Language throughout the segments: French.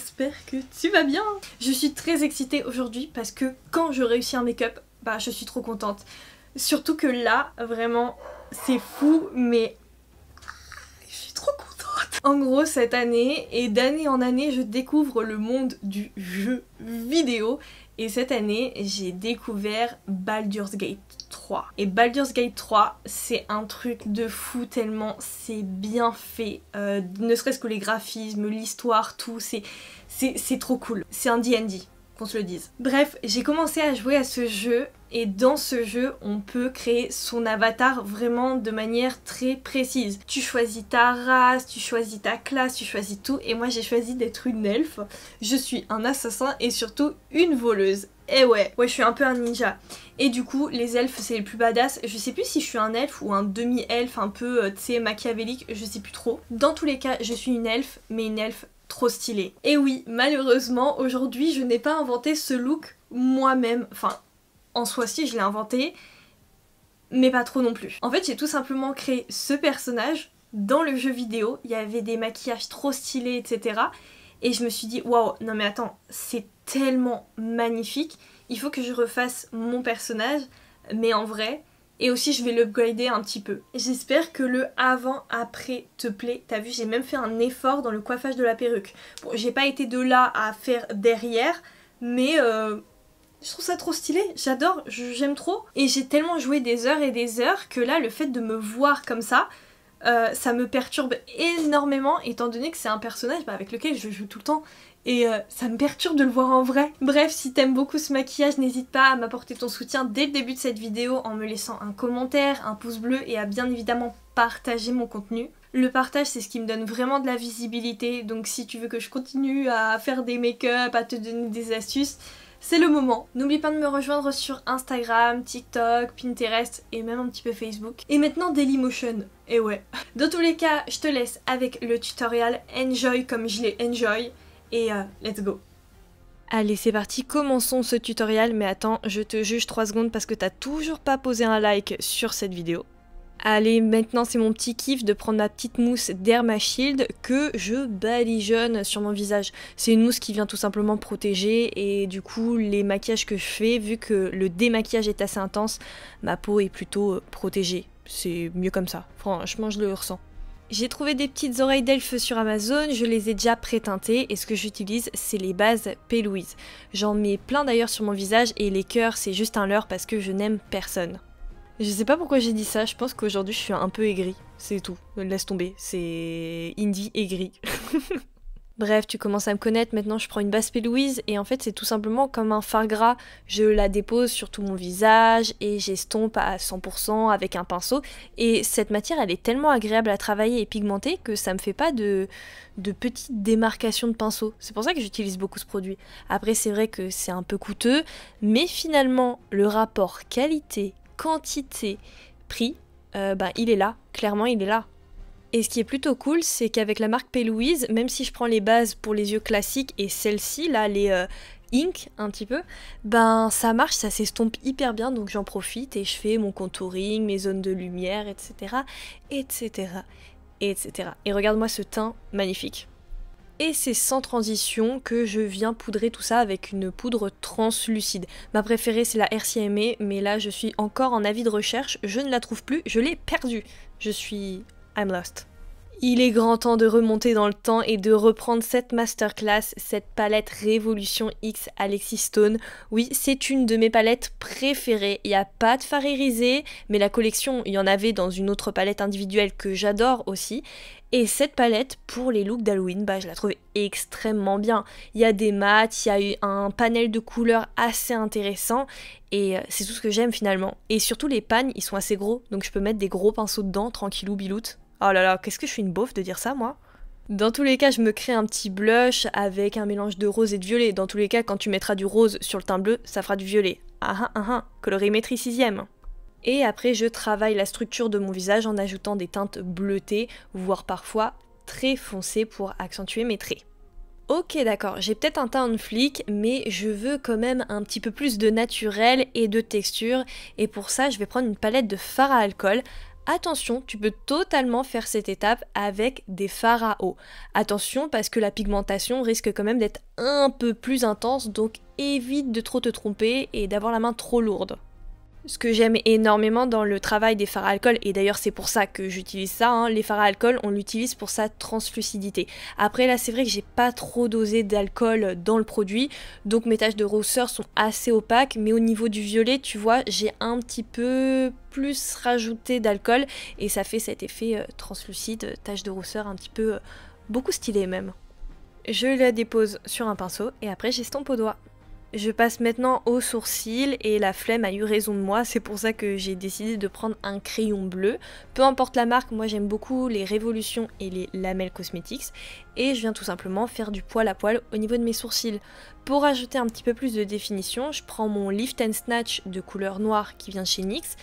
j'espère que tu vas bien. Je suis très excitée aujourd'hui parce que quand je réussis un make-up, bah je suis trop contente. Surtout que là, vraiment, c'est fou, mais je suis trop contente. En gros, cette année, et d'année en année, je découvre le monde du jeu vidéo. Et cette année, j'ai découvert Baldur's Gate 3. Et Baldur's Gate 3, c'est un truc de fou tellement c'est bien fait. Ne serait-ce que les graphismes, l'histoire, tout, c'est trop cool. C'est un D&D, qu'on se le dise. Bref, j'ai commencé à jouer à ce jeu et dans ce jeu, on peut créer son avatar vraiment de manière très précise. Tu choisis ta race, tu choisis ta classe, tu choisis tout et moi j'ai choisi d'être une elfe. Je suis un assassin et surtout une voleuse. Et ouais, je suis un peu un ninja. Et du coup, les elfes, c'est les plus badass. Je sais plus si je suis un elfe ou un demi-elfe un peu, tu sais, machiavélique, je sais plus trop. Dans tous les cas, je suis une elfe, mais une elfe trop stylée. Et oui, malheureusement, aujourd'hui, je n'ai pas inventé ce look moi-même. Enfin, en soi, si, je l'ai inventé, mais pas trop non plus. En fait, j'ai tout simplement créé ce personnage dans le jeu vidéo. Il y avait des maquillages trop stylés, etc. Et je me suis dit, waouh, non mais attends, c'est tellement magnifique. Il faut que je refasse mon personnage, mais en vrai. Et aussi, je vais l'upgrader un petit peu. J'espère que le avant-après te plaît. T'as vu, j'ai même fait un effort dans le coiffage de la perruque. Bon, j'ai pas été de là à faire derrière, mais je trouve ça trop stylé. J'adore, j'aime trop. Et j'ai tellement joué des heures et des heures que là, le fait de me voir comme ça me perturbe énormément étant donné que c'est un personnage avec lequel je joue tout le temps et ça me perturbe de le voir en vrai. Bref, si t'aimes beaucoup ce maquillage, n'hésite pas à m'apporter ton soutien dès le début de cette vidéo en me laissant un commentaire, un pouce bleu et à bien évidemment partager mon contenu. Le partage, c'est ce qui me donne vraiment de la visibilité, donc si tu veux que je continue à faire des make-up, à te donner des astuces, c'est le moment. N'oublie pas de me rejoindre sur Instagram, TikTok, Pinterest et même un petit peu Facebook. Et maintenant Dailymotion. Et ouais. Dans tous les cas, je te laisse avec le tutoriel. Enjoy comme je l'ai enjoy. Et let's go. Allez, c'est parti, commençons ce tutoriel. Mais attends, je te juge 3 secondes parce que t'as toujours pas posé un like sur cette vidéo. Allez, maintenant c'est mon petit kiff de prendre ma petite mousse Derma Shield que je badigeonne sur mon visage. C'est une mousse qui vient tout simplement protéger et du coup les maquillages que je fais, vu que le démaquillage est assez intense, ma peau est plutôt protégée. C'est mieux comme ça, franchement je le ressens. J'ai trouvé des petites oreilles d'elfe sur Amazon, je les ai déjà pré-teintées et ce que j'utilise c'est les bases P. Louise. J'en mets plein d'ailleurs sur mon visage et les cœurs c'est juste un leurre parce que je n'aime personne. Je sais pas pourquoi j'ai dit ça, je pense qu'aujourd'hui je suis un peu aigrie, c'est tout, laisse tomber, c'est indie aigrie. Bref, tu commences à me connaître, maintenant je prends une base P. Louise et en fait c'est tout simplement comme un fard gras, je la dépose sur tout mon visage et j'estompe à 100% avec un pinceau et cette matière elle est tellement agréable à travailler et pigmentée que ça me fait pas de petites démarcations de pinceau, c'est pour ça que j'utilise beaucoup ce produit. Après c'est vrai que c'est un peu coûteux, mais finalement le rapport qualité quantité, prix, il est là, clairement il est là. Et ce qui est plutôt cool, c'est qu'avec la marque P. Louise, même si je prends les bases pour les yeux classiques et celle-ci, là, les ink un petit peu, ça marche, ça s'estompe hyper bien, donc j'en profite et je fais mon contouring, mes zones de lumière, etc., etc., etc. Et regarde-moi ce teint magnifique. Et c'est sans transition que je viens poudrer tout ça avec une poudre translucide. Ma préférée c'est la RCMA, mais là je suis encore en avis de recherche, je ne la trouve plus, je l'ai perdue. I'm lost. Il est grand temps de remonter dans le temps et de reprendre cette masterclass, cette palette Révolution X Alexis Stone. Oui, c'est une de mes palettes préférées. Il n'y a pas de fard irisé, mais la collection, il y en avait dans une autre palette individuelle que j'adore aussi. Et cette palette, pour les looks d'Halloween, je la trouve extrêmement bien. Il y a des mats, il y a eu un panel de couleurs assez intéressant. Et c'est tout ce que j'aime finalement. Et surtout les pagnes, ils sont assez gros, donc je peux mettre des gros pinceaux dedans, tranquillou biloute. Oh là là, qu'est-ce que je suis une beauf de dire ça, moi? Dans tous les cas, je me crée un petit blush avec un mélange de rose et de violet. Dans tous les cas, quand tu mettras du rose sur le teint bleu, ça fera du violet. Colorimétrie 6ème. Et après, je travaille la structure de mon visage en ajoutant des teintes bleutées, voire parfois très foncées pour accentuer mes traits. Ok d'accord, j'ai peut-être un teint on flic, mais je veux quand même un petit peu plus de naturel et de texture. Et pour ça, je vais prendre une palette de fard à alcool Attention, tu peux totalement faire cette étape avec des fards à eau. Attention parce que la pigmentation risque quand même d'être un peu plus intense, donc évite de trop te tromper et d'avoir la main trop lourde. Ce que j'aime énormément dans le travail des fards à alcool, et d'ailleurs c'est pour ça que j'utilise ça, hein, les fards à alcool, on l'utilise pour sa translucidité. Après là c'est vrai que j'ai pas trop dosé d'alcool dans le produit, donc mes taches de rousseur sont assez opaques, mais au niveau du violet, tu vois, j'ai un petit peu plus rajouté d'alcool, et ça fait cet effet translucide, tache de rousseur un petit peu beaucoup stylé même. Je la dépose sur un pinceau, et après j'estompe au doigt. Je passe maintenant au sourcil et la flemme a eu raison de moi, c'est pour ça que j'ai décidé de prendre un crayon bleu. Peu importe la marque, moi j'aime beaucoup les Révolution et les Lamel Cosmetics et je viens tout simplement faire du poil à poil au niveau de mes sourcils. Pour ajouter un petit peu plus de définition, je prends mon Lift and Snatch de couleur noire qui vient de chez NYX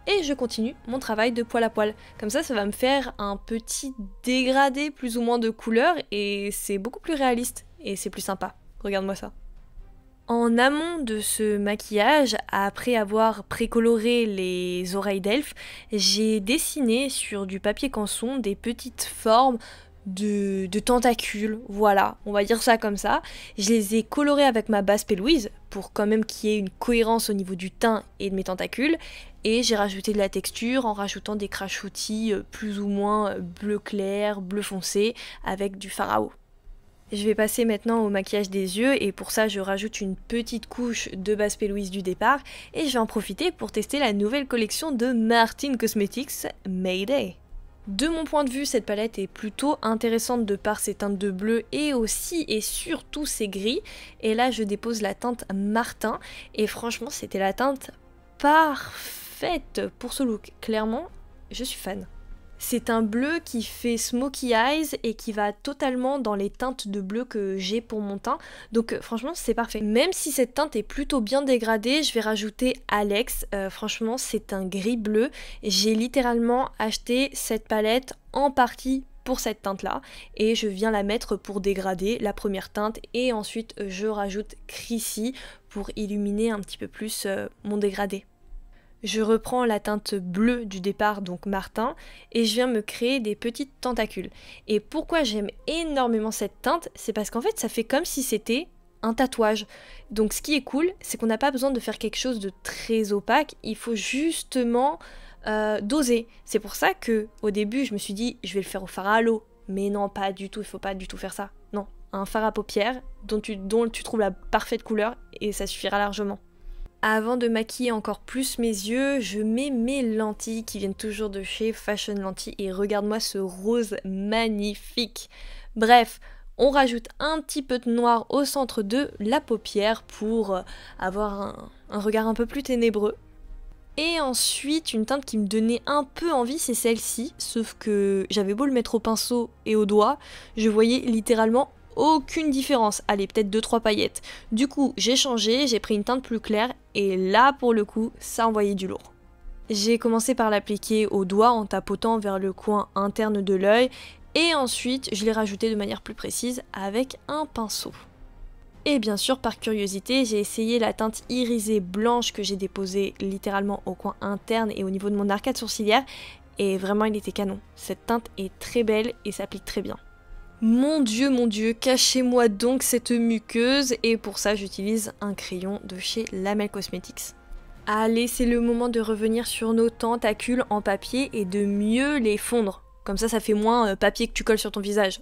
et je continue mon travail de poil à poil. Comme ça va me faire un petit dégradé plus ou moins de couleur et c'est beaucoup plus réaliste et c'est plus sympa. Regarde-moi ça. En amont de ce maquillage, après avoir précoloré les oreilles d'elfe, j'ai dessiné sur du papier canson des petites formes de tentacules, voilà, on va dire ça comme ça. Je les ai colorées avec ma base P. Louise pour quand même qu'il y ait une cohérence au niveau du teint et de mes tentacules. Et j'ai rajouté de la texture en rajoutant des crachoutis plus ou moins bleu clair, bleu foncé avec du fard à eau. Je vais passer maintenant au maquillage des yeux et pour ça je rajoute une petite couche de base P. Louise du départ et je vais en profiter pour tester la nouvelle collection de Martin Cosmetics Mayday. De mon point de vue, cette palette est plutôt intéressante de par ses teintes de bleu et aussi et surtout ses gris. Et là je dépose la teinte Martin et franchement c'était la teinte parfaite pour ce look. Clairement, je suis fan. C'est un bleu qui fait smoky eyes et qui va totalement dans les teintes de bleu que j'ai pour mon teint. Donc franchement c'est parfait. Même si cette teinte est plutôt bien dégradée, je vais rajouter Alex. Franchement c'est un gris bleu. J'ai littéralement acheté cette palette en partie pour cette teinte là et je viens la mettre pour dégrader la première teinte et ensuite je rajoute Chrissy pour illuminer un petit peu plus mon dégradé. Je reprends la teinte bleue du départ, donc Martin, et je viens me créer des petites tentacules. Et pourquoi j'aime énormément cette teinte, c'est parce qu'en fait ça fait comme si c'était un tatouage. Donc ce qui est cool, c'est qu'on n'a pas besoin de faire quelque chose de très opaque, il faut justement doser. C'est pour ça que au début je me suis dit je vais le faire au fard à l'eau, mais non pas du tout, il faut pas du tout faire ça. Non, un fard à paupières dont tu trouves la parfaite couleur et ça suffira largement. Avant de maquiller encore plus mes yeux, je mets mes lentilles qui viennent toujours de chez Fashion Lentilles et regarde-moi ce rose magnifique. Bref, on rajoute un petit peu de noir au centre de la paupière pour avoir un regard un peu plus ténébreux. Et ensuite, une teinte qui me donnait un peu envie, c'est celle-ci, sauf que j'avais beau le mettre au pinceau et au doigt, je voyais littéralement aucune différence, allez peut-être 2-3 paillettes. Du coup j'ai changé, j'ai pris une teinte plus claire et là pour le coup ça envoyait du lourd. J'ai commencé par l'appliquer au doigt en tapotant vers le coin interne de l'œil et ensuite je l'ai rajouté de manière plus précise avec un pinceau. Et bien sûr par curiosité j'ai essayé la teinte irisée blanche que j'ai déposée littéralement au coin interne et au niveau de mon arcade sourcilière et vraiment il était canon. Cette teinte est très belle et s'applique très bien. Mon dieu, cachez-moi donc cette muqueuse et pour ça j'utilise un crayon de chez Lamel Cosmetics. Allez, c'est le moment de revenir sur nos tentacules en papier et de mieux les fondre. Comme ça fait moins papier que tu colles sur ton visage.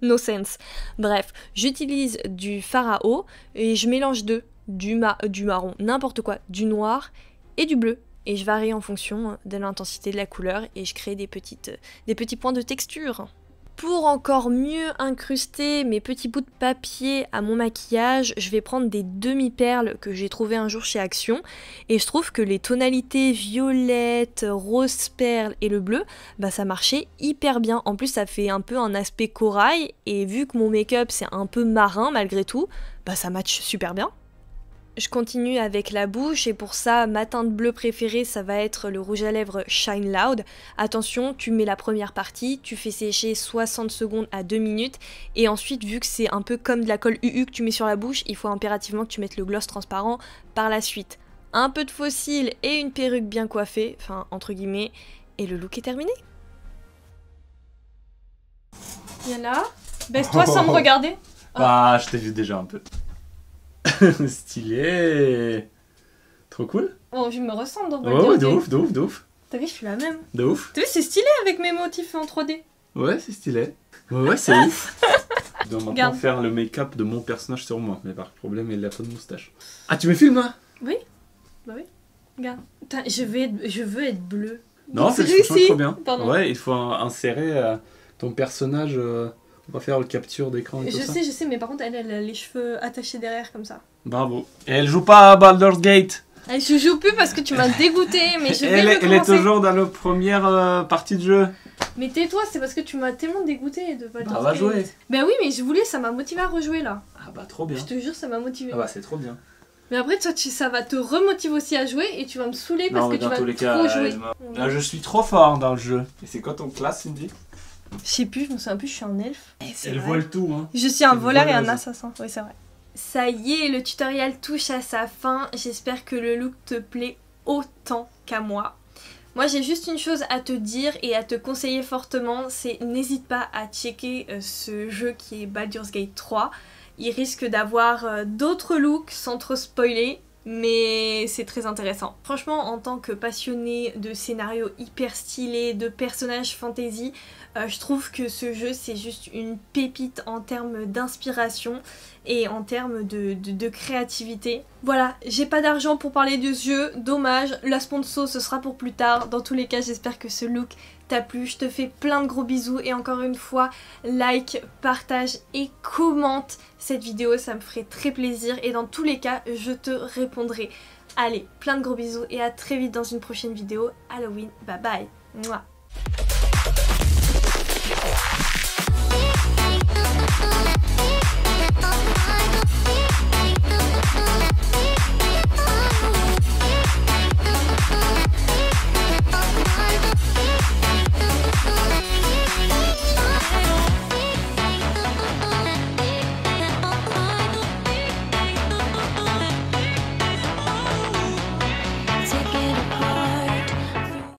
No sense. Bref, j'utilise du fard à eau et je mélange deux, du marron, n'importe quoi, du noir et du bleu. Et je varie en fonction de l'intensité de la couleur et je crée des petits points de texture. Pour encore mieux incruster mes petits bouts de papier à mon maquillage, je vais prendre des demi-perles que j'ai trouvées un jour chez Action. Et je trouve que les tonalités violette, rose perle et le bleu, bah ça marchait hyper bien. En plus ça fait un peu un aspect corail et vu que mon make-up c'est un peu marin malgré tout, bah ça match super bien. Je continue avec la bouche et pour ça, ma teinte bleue préférée, ça va être le rouge à lèvres Shine Loud. Attention, tu mets la première partie, tu fais sécher 60 secondes à 2 minutes et ensuite, vu que c'est un peu comme de la colle UU que tu mets sur la bouche, il faut impérativement que tu mettes le gloss transparent par la suite. Un peu de faux cils et une perruque bien coiffée, enfin entre guillemets, Et le look est terminé. Viens là. Baisse-toi sans me regarder. Ah, je t'ai vu déjà un peu. Stylé. Trop cool. Oh, je me ressemble dans Ouais, ouais, de ouf, de ouf, de ouf. T'as vu, je suis la même. De ouf. T'as vu, c'est stylé avec mes motifs en 3D. Ouais, c'est stylé. Ouais, c'est ouf. Je dois maintenant Regarde. faire le make-up de mon personnage sur moi. Mais par problème, il a pas de moustache. Ah, tu me filmes là? Oui. Bah oui. Regarde. Putain, je veux être bleue. Non, c'est réussi. franchement trop bien. Pardon. Ouais, il faut insérer ton personnage. On va faire le capture d'écran et tout ça. Je sais, mais par contre, elle a les cheveux attachés derrière comme ça. Bravo. Et elle joue pas à Baldur's Gate. Je joue plus parce que tu m'as dégoûté, mais je vais Elle est recommencer. toujours dans la première partie de jeu. Mais tais-toi, c'est parce que tu m'as tellement dégoûté de Baldur's Bah, va Gate. jouer. Bah oui, mais je voulais, ça m'a motivé à rejouer là. Ah bah trop bien. Je te jure, ça m'a motivé. Ah bah c'est trop bien. Mais après, toi, ça va te remotiver aussi à jouer et tu vas me saouler parce que tu vas trop jouer. Là, je suis trop fort dans le jeu. Et c'est quoi ton classe, Cindy? Je sais plus, je me souviens plus, je suis un elfe. Elle vole tout, hein. Je suis un Une voleur et un voleuse. assassin, oui c'est vrai. Ça y est, le tutoriel touche à sa fin. J'espère que le look te plaît autant qu'à moi. Moi j'ai juste une chose à te dire et à te conseiller fortement, c'est n'hésite pas à checker ce jeu qui est Baldur's Gate 3. Il risque d'avoir d'autres looks sans trop spoiler, mais c'est très intéressant. Franchement, en tant que passionné de scénarios hyper stylés, de personnages fantasy, je trouve que ce jeu c'est juste une pépite en termes d'inspiration et en termes de créativité. Voilà, j'ai pas d'argent pour parler de ce jeu, dommage, la sponsor ce sera pour plus tard. Dans tous les cas, j'espère que ce look t'a plu, je te fais plein de gros bisous et encore une fois, like, partage et commente cette vidéo, ça me ferait très plaisir et dans tous les cas, je te répondrai. Allez, plein de gros bisous et à très vite dans une prochaine vidéo. Halloween, bye bye. Mouah.